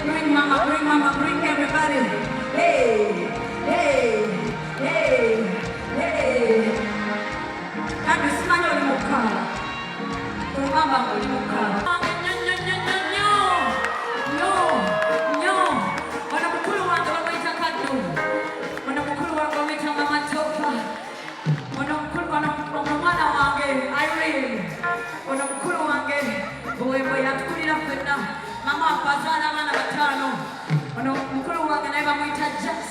Bring mama, bring everybody. Hey, hey, hey, hey. Kami semuanya di muka. Mama di muka. Wana mkulu wangu wameita Bantu. Wana mkulu wangu wameita Mama Tofa. Wana mkulu mwana wange Irene. Wana mkulu wange uwebo yatukulira fena. Mama apazana mana batano. Wana mkulu wange naiba mwita Jess.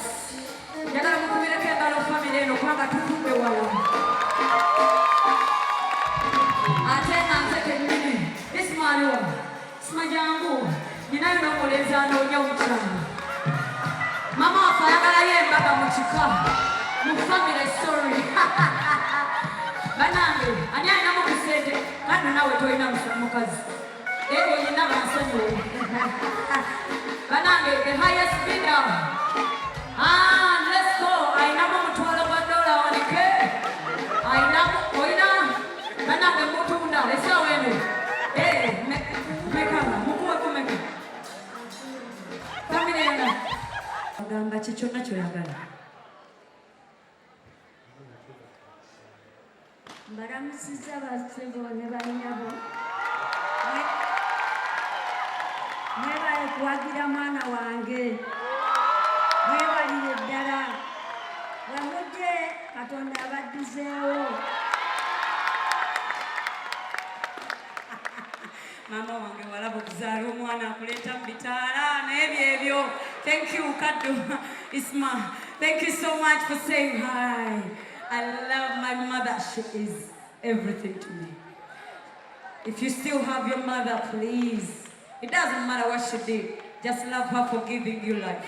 Yagala mukubire kengalo family eno kwanga tukumbe wala. Atena nzeke nini. Ismaliwa. Simajangu. Ninayo Ayoleseza Empisa. Mama afayagala yemba bamuchika. Mufamile story. Banange, ani alina mukisente kandi nawe toyina mukazi. Ego yina bansonyiwe. Banange, the highest bidder. Let's go. Ayina mutwalo gwa dola wanike. Ayina oyina. Banange mutunda lesa wene. Mekana mukuwe kumeka. Family yana. Agamba chichona choyagala. Mbaramusiza basebo ne banyabo. Mwebale kuwagira mwana wange. Mwebalire ddala. Wamudde Katonda abadduzeewo. Mama wange walabo kuzaala omwana akuleta mu bitaala n'ebyo. Thank you, Kadu. Isma. Thank you so much for saying hi. I love my mother. She is everything to me. If you still have your mother, please. It doesn't matter what she did. Just love her for giving you life.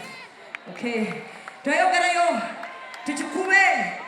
Okay? Toyogerayo. Tuchukue.